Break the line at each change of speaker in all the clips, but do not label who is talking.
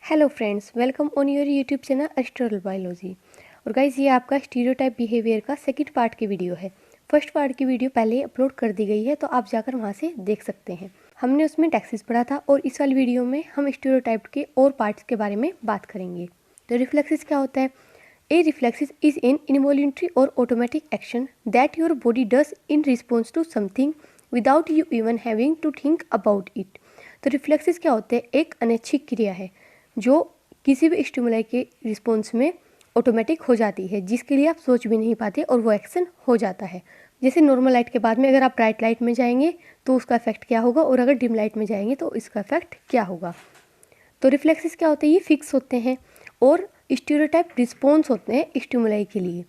Hello friends, welcome on your YouTube channel astral biology. और guys, ये आपका stereotype behaviour का सेकंड पार्ट की वीडियो है। फर्स्ट पार्ट की वीडियो पहले अपलोड कर दी गई है, तो आप जाकर वहाँ से देख सकते हैं। हमने उसमें टैक्सिस पढ़ा था और इस वाली वीडियो में हम स्टीरियोटाइप के और पार्ट्स के बारे में बात करेंगे। तो रिफ्लेक्सिस क्या होता है? A reflexes is an involuntary और automatic action that your body does in response to something without you even having to think about it. तो रिफ्लेक्सिस क्या होते हैं? एक अनैच्छिक क्रिया है जो किसी भी स्टिमुलाई के रिस्पॉन्स में ऑटोमेटिक हो जाती है, जिसके लिए आप सोच भी नहीं पाते और वो एक्शन हो जाता है। जैसे नॉर्मल लाइट के बाद में अगर आप ब्राइट लाइट में जाएंगे तो उसका इफेक्ट क्या होगा, और अगर डिम लाइट में जाएंगे तो इसका इफेक्ट क्या होगा। तो रिफ्लेक्सेस क्या होते हैं? ये फिक्स होते हैं और स्टीरियोटाइप रिस्पॉन्स होते हैं स्टिमुलाई के लिए।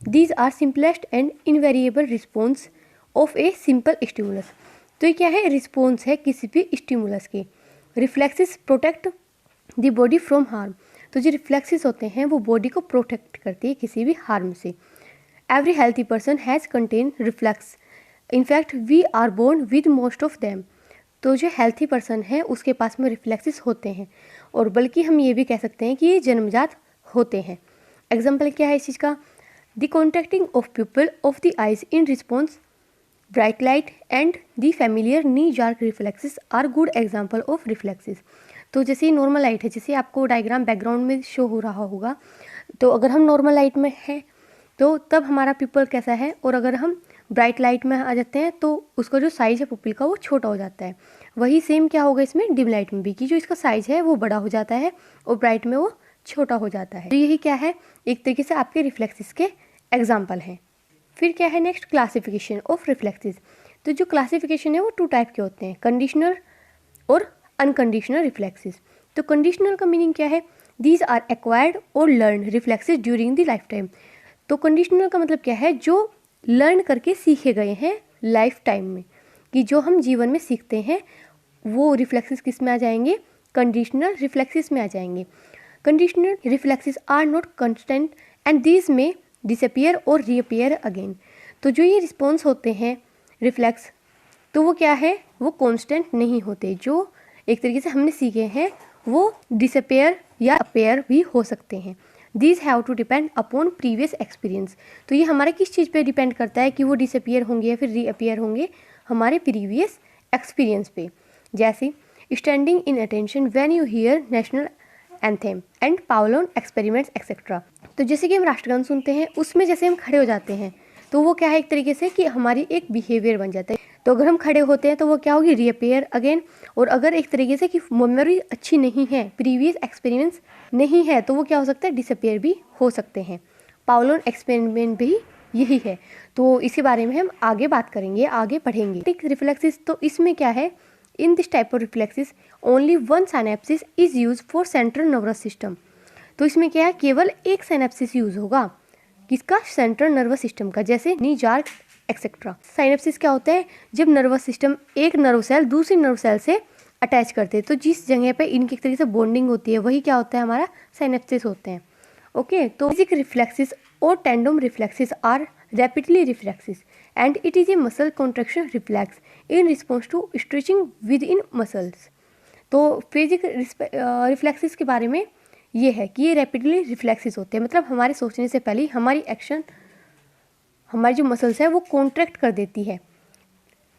These are simplest and invariable response of a simple stimulus. तो ये क्या है? रिस्पॉन्स है किसी भी स्टिमुलस के। Reflexes protect the body from harm. तो जो रिफ्लेक्सेस होते हैं वो बॉडी को प्रोटेक्ट करती है किसी भी हार्म से। Every healthy person has certain reflex, in fact we are born with most of them. तो जो हेल्थी पर्सन है उसके पास में रिफ्लेक्सेस होते हैं, और बल्कि हम ये भी कह सकते हैं कि ये जन्मजात होते हैं। एग्जाम्पल क्या है इस चीज़ का? The contracting of pupil of the eyes in response bright light and the familiar knee jerk reflexes are good example of reflexes. तो जैसे नॉर्मल लाइट है, जैसे आपको डायग्राम बैकग्राउंड में शो हो रहा होगा, तो अगर हम नॉर्मल लाइट में हैं तो तब हमारा पिपल कैसा है, और अगर हम ब्राइट लाइट में आ जाते हैं तो उसका जो साइज़ है पुपिल का वो छोटा हो जाता है। वही सेम क्या होगा इसमें डिम लाइट में भी, कि जो इसका साइज़ है वो बड़ा हो जाता है और ब्राइट में वो छोटा हो जाता है। तो यही क्या है, एक तरीके से आपके रिफ्लेक्सेस के एग्जाम्पल हैं। फिर क्या है नेक्स्ट? Classification of reflexes. तो जो क्लासिफिकेशन है वो 2 टाइप के होते हैं, कंडीशनल और अनकंडीशनल रिफ्लेक्सेस। तो कंडीशनल का मीनिंग क्या है? दीज आर एक्वायर्ड और learn reflexes during the life time. तो कंडीशनल का मतलब क्या है? जो लर्न करके सीखे गए हैं लाइफ टाइम में, कि जो हम जीवन में सीखते हैं वो रिफ्लेक्सेस किस में आ जाएंगे? कंडीशनल रिफ्लेक्सेस में आ जाएंगे। Conditional reflexes are not constant and these may disappear और रीअपियर अगेन। तो जो ये रिस्पॉन्स होते हैं रिफ्लेक्स, तो वो क्या है? वो कांस्टेंट नहीं होते। जो एक तरीके से हमने सीखे हैं वो डिसअपेयर या अपेयर भी हो सकते हैं। These have to depend upon previous experience. तो ये हमारे किस चीज़ पे डिपेंड करता है कि वो डिसअपियर होंगे या फिर रीअपियर होंगे? हमारे प्रीवियस एक्सपीरियंस पे। जैसे standing in attention when you hear national anthem and Pavlov experiments etcetera. तो जैसे कि हम राष्ट्रगान सुनते हैं उसमें जैसे हम खड़े हो जाते हैं तो वो क्या है? एक तरीके से कि हमारी एक बिहेवियर बन जाता है। तो अगर हम खड़े होते हैं तो वो क्या होगी? Reappear again. और अगर एक तरीके से कि मेमोरी अच्छी नहीं है, प्रीवियस एक्सपीरियंस नहीं है, तो वो क्या हो सकता है? डिसअपेयर भी हो सकते हैं। पावलोन एक्सपेरिमेंट भी यही है। तो इसके बारे में हम आगे बात करेंगे, आगे पढ़ेंगे। रिफ्लेक्सिस, तो इसमें क्या है? In this type of reflexes only one synapses is use for central nervous system. तो इसमें क्या है? केवल एक साइनेप्सिस यूज होगा। किसका? सेंट्रल नर्वस सिस्टम का, जैसे नी जार्क एक्सेट्रा। साइनेप्सिस क्या होता है? जब नर्वस सिस्टम एक नर्व सेल दूसरी नर्व सेल से अटैच करते हैं, तो जिस जगह पे इनकी एक तरीके से बॉन्डिंग होती है वही क्या होता है? हमारा साइनेप्सिस होते हैं। ओके, तो बेसिक रिफ्लेक्सिस और tendon reflexes are rapidly reflexes and it is a muscle contraction reflex in response to stretching within muscles. तो बेसिक रिफ्लेक्सिस के बारे में ये है कि ये रैपिडली रिफ्लेक्सिस होते हैं, मतलब हमारे सोचने से पहले हमारी एक्शन हमारी जो मसल्स है वो कॉन्ट्रैक्ट कर देती है।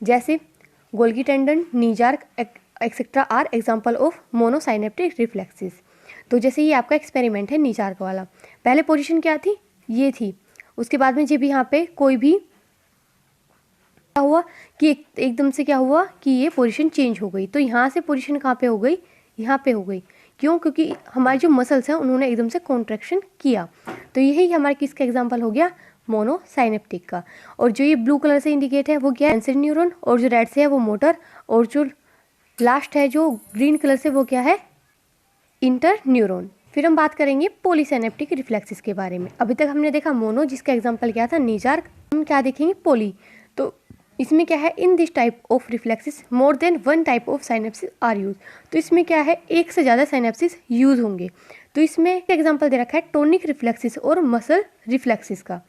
जैसे Golgi tendon, knee jerk etcetera are example of monosynaptic reflexes. तो जैसे ये आपका एक्सपेरिमेंट है नी जार्क वाला, पहले पोजीशन क्या थी? ये थी। उसके बाद में जब यहाँ पे कोई भी क्या हुआ कि एकदम से क्या हुआ कि ये पोजीशन चेंज हो गई, तो यहाँ से पोजीशन कहाँ पे हो गई? यहाँ पे हो गई। क्यों? क्योंकि हमारे जो मसल्स हैं उन्होंने एकदम से कॉन्ट्रैक्शन किया। तो यही हमारे किसका एग्जाम्पल हो गया? मोनोसाइनेप्टिक का। और जो ये ब्लू कलर से इंडिकेट है वो क्या है? सेंसरी न्यूरॉन, और जो रेड से है वो मोटर, और जो लास्ट है जो ग्रीन कलर से वो क्या है? Inter neuron. फिर हम बात करेंगे पॉलीसाइनेप्टिक रिफ्लेक्सिस के बारे में। अभी तक हमने देखा मोनो, जिसका एग्जाम्पल क्या था? Knee jerk. हम क्या देखेंगे? पॉली। तो इसमें क्या है? In this type of reflexes more than one type of synapses are use. तो इसमें क्या है? एक से ज़्यादा साइनेप्सिस यूज होंगे। तो इसमें एग्जाम्पल दे रखा है टोनिक रिफ्लेक्सिस और मसल रिफ्लेक्सिस का।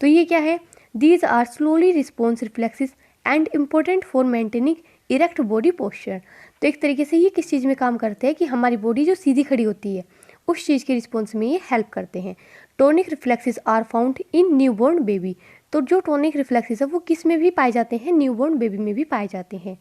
तो ये क्या है? These are slowly response reflexes and important for maintaining erect body posture. तो एक तरीके से ये किस चीज़ में काम करते हैं कि हमारी बॉडी जो सीधी खड़ी होती है उस चीज़ के रिस्पॉन्स में ये हेल्प करते हैं। Tonic reflexes are found in newborn baby. तो जो टोनिक रिफ्लेक्सेस है वो किस में भी पाए जाते हैं, न्यूबॉर्न बेबी में भी पाए जाते हैं।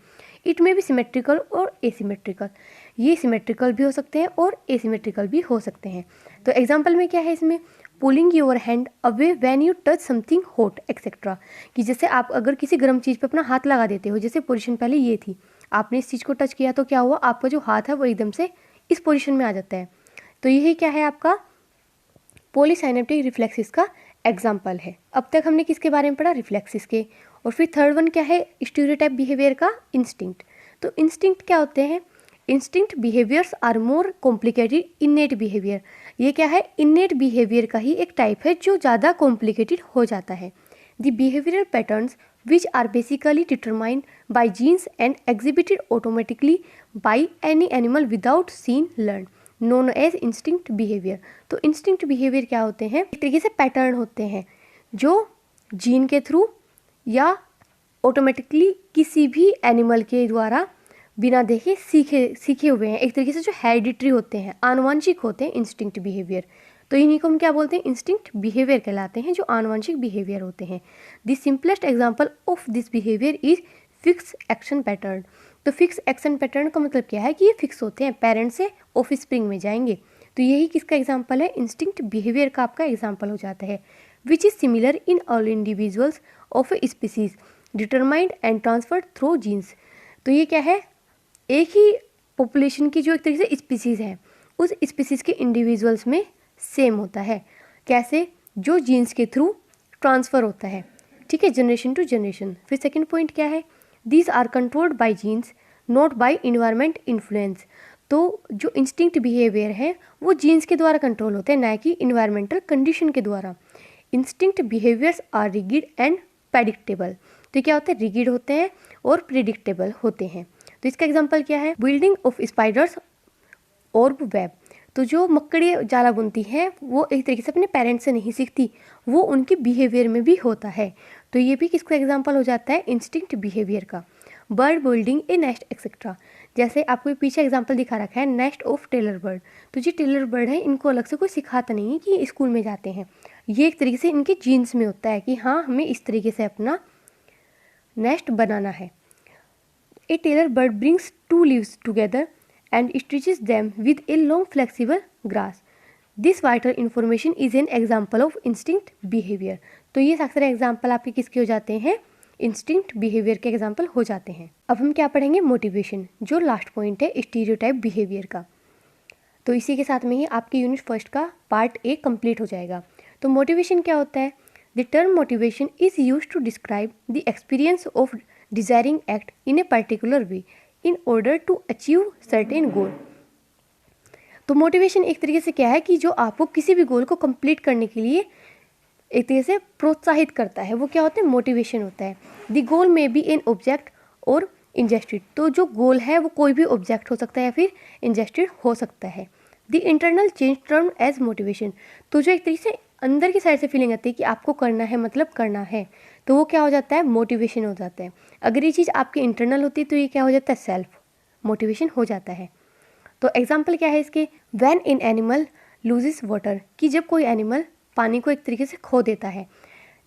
इट में भी सिमेट्रिकल और एसिमेट्रिकल, ये सिमेट्रिकल भी हो सकते हैं और एसिमेट्रिकल भी हो सकते हैं। तो एग्जाम्पल में क्या है इसमें, pulling your hand away when you touch something hot etcetera, कि जैसे आप अगर किसी गर्म चीज़ पे अपना हाथ लगा देते हो, जैसे पोजीशन पहले ये थी, आपने इस चीज़ को टच किया तो क्या हुआ, आपका जो हाथ है वो एकदम से इस पोजीशन में आ जाता है। तो यही क्या है आपका पॉलीसाइनेप्टिक रिफ्लेक्सिस का एग्जाम्पल है। अब तक हमने किसके बारे में पढ़ा, रिफ्लेक्सिस के। और फिर थर्ड वन क्या है, स्टीरियोटाइप बिहेवियर का इंस्टिंक्ट। तो इंस्टिंक्ट क्या होते हैं, instinct behaviours are more complicated innate behaviour. ये क्या है, इन्नेट बिहेवियर का ही एक टाइप है जो ज़्यादा कॉम्प्लिकेटेड हो जाता है। The behavioural patterns which are basically determined by genes and exhibited automatically by any animal without seen learn known as instinct behaviour. तो इंस्टिंक्ट बिहेवियर क्या होते हैं, एक तरीके से पैटर्न होते हैं जो जीन के थ्रू या ऑटोमेटिकली किसी भी एनिमल के द्वारा बिना देखे सीखे हुए हैं, एक तरीके से जो हेरिडिटरी होते हैं, आनुवंशिक होते हैं इंस्टिंक्ट बिहेवियर। तो इन्हीं को हम क्या बोलते हैं, इंस्टिंक्ट बिहेवियर कहलाते हैं, जो आनुवंशिक बिहेवियर होते हैं। The simplest example of this behaviour is fix action pattern. तो फिक्स एक्शन पैटर्न का मतलब क्या है कि ये फिक्स होते हैं, पेरेंट से ऑफस्प्रिंग में जाएंगे। तो यही किसका एग्जाम्पल है, इंस्टिंक्ट बिहेवियर का आपका एग्जाम्पल हो जाता है। Which is similar in all individuals of a species determined and transferred through genes. तो ये क्या है, एक ही पॉपुलेशन की जो एक तरीके से स्पीसीज है उस स्पीसीज के इंडिविजुअल्स में सेम होता है। कैसे, जो जीन्स के थ्रू ट्रांसफ़र होता है, ठीक है, जनरेशन टू जनरेशन। फिर सेकंड पॉइंट क्या है, these are controlled by genes not by environment influence. तो जो इंस्टिंक्ट बिहेवियर है वो जीन्स के द्वारा कंट्रोल होते हैं, ना कि इन्वायरमेंटल कंडीशन के द्वारा। Instinct behaviours are rigid and predictable. तो क्या होते हैं, रिगिड होते हैं और प्रिडिक्टेबल होते हैं। तो इसका एग्जांपल क्या है, बिल्डिंग ऑफ स्पाइडर्स और वेब। तो जो मकड़ी जाला बुनती है वो एक तरीके से अपने पेरेंट्स से नहीं सीखती, वो उनके बिहेवियर में भी होता है। तो ये भी किसका एग्जांपल हो जाता है, इंस्टिंक्ट बिहेवियर का। बर्ड बिल्डिंग ए नेस्ट एक्सेट्रा, जैसे आपको पीछे एग्जांपल दिखा रखा है नेस्ट ऑफ टेलर बर्ड। तो जो टेलर बर्ड है इनको अलग से कोई सिखाता नहीं है कि ये स्कूल में जाते हैं, ये एक तरीके से इनके जीन्स में होता है कि हाँ हमें इस तरीके से अपना नेस्ट बनाना है। A tailor bird brings two leaves together and stitches them with a long flexible grass. This vital information is an example of instinct behavior. तो ये अक्सर एग्जाम्पल आपके किसके हो जाते हैं, इंस्टिंक्ट बिहेवियर के एग्जाम्पल हो जाते हैं। अब हम क्या पढ़ेंगे, मोटिवेशन, जो लास्ट पॉइंट है स्टीरियोटाइप बिहेवियर का। तो इसी के साथ में ही आपकी यूनिट फर्स्ट का पार्ट ए कंप्लीट हो जाएगा। तो मोटिवेशन क्या होता है, the term motivation is used to describe the experience of desiring act in a particular way in order to achieve certain goal। तो मोटिवेशन एक तरीके से क्या है कि जो आपको किसी भी गोल को कंप्लीट करने के लिए एक तरीके से प्रोत्साहित करता है, वो क्या होता है, मोटिवेशन होता है। द गोल में बी एन ऑब्जेक्ट और इंजेस्टेड। तो जो गोल है वो कोई भी ऑब्जेक्ट हो सकता है या फिर इंजेस्टेड हो सकता है। The internal change term as motivation. तो जो एक तरीके से अंदर की साइड से फीलिंग आती है कि आपको करना है मतलब करना है, तो वो क्या हो जाता है, मोटिवेशन हो जाता है। अगर ये चीज़ आपकी इंटरनल होती है तो ये क्या हो जाता है, सेल्फ मोटिवेशन हो जाता है। तो एग्जाम्पल क्या है इसके, when in animal loses water, कि जब कोई एनिमल पानी को एक तरीके से खो देता है।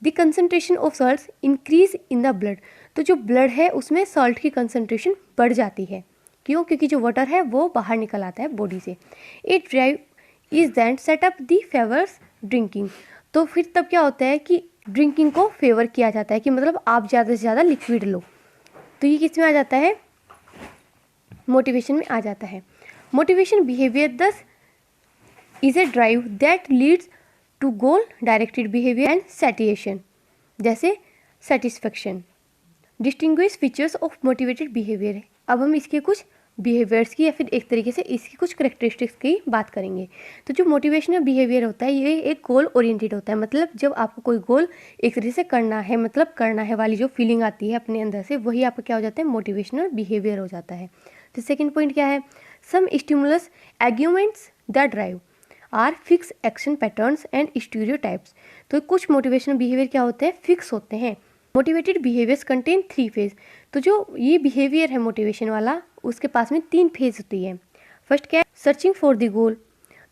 The concentration of salts increase in the blood. तो जो ब्लड है उसमें सॉल्ट की कंसनट्रेशन बढ़ जाती है, क्यों, क्योंकि जो वाटर है वो बाहर निकल आता है बॉडी से। It drive is then set up the favours drinking. तो फिर तब क्या होता है कि ड्रिंकिंग को फेवर किया जाता है कि मतलब आप ज़्यादा से ज़्यादा लिक्विड लो। तो ये किस में आ जाता है, मोटिवेशन में आ जाता है। Motivation behaviour this is a drive that leads to goal directed behaviour and satisfaction, जैसे satisfaction. Distinguish features of motivated behaviour. अब हम इसके कुछ बिहेवियर्स की या फिर एक तरीके से इसकी कुछ करेक्टरिस्टिक्स की बात करेंगे। तो जो मोटिवेशनल बिहेवियर होता है ये एक गोल ओरिएंटेड होता है, मतलब जब आपको कोई गोल एक तरीके से करना है मतलब करना है वाली जो फीलिंग आती है अपने अंदर से, वही आपका क्या हो जाता है, मोटिवेशनल बिहेवियर हो जाता है। तो सेकेंड पॉइंट क्या है, some stimulus arguments that drive are fix action patterns and stereotypes. तो कुछ मोटिवेशनल बिहेवियर क्या होते हैं, फिक्स होते हैं, मोटिवेटेड बिहेवियर्स कंटेन 3 फेज। तो जो ये बिहेवियर है मोटिवेशन वाला, उसके पास में 3 फेज होती है। फर्स्ट क्या है, सर्चिंग फॉर द गोल।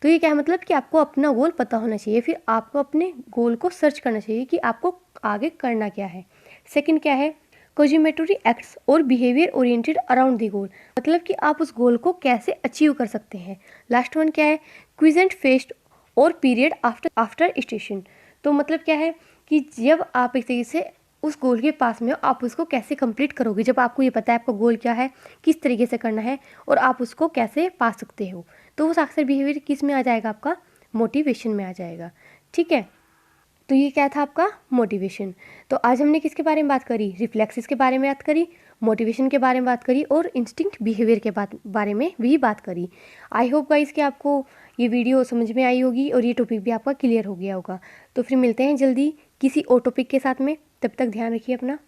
तो ये क्या है, मतलब कि आपको अपना गोल पता होना चाहिए, फिर आपको अपने गोल को सर्च करना चाहिए कि आपको आगे करना क्या है। सेकंड क्या है, कॉजिमेटरी एक्ट्स और behaviour oriented around the goal, मतलब कि आप उस गोल को कैसे अचीव कर सकते हैं। लास्ट वन क्या है, क्विजेंट फेस्ट और पीरियड आफ्टर स्टेशन। तो मतलब क्या है कि जब आप एक तरीके से उस गोल के पास में हो, आप उसको कैसे कंप्लीट करोगे, जब आपको ये पता है आपका गोल क्या है, किस तरीके से करना है और आप उसको कैसे पा सकते हो। तो वो साक्षर बिहेवियर किस में आ जाएगा, आपका मोटिवेशन में आ जाएगा। ठीक है, तो ये क्या था आपका मोटिवेशन। तो आज हमने किसके बारे में बात करी, रिफ्लेक्सेस के बारे में बात करी, मोटिवेशन के बारे में बात करी और इंस्टिंक्ट बिहेवियर के बारे में भी बात करी। आई होप गाइस कि आपको ये वीडियो समझ में आई होगी और ये टॉपिक भी आपका क्लियर हो गया होगा। तो फिर मिलते हैं जल्दी किसी और टॉपिक के साथ में, तब तक ध्यान रखिए अपना।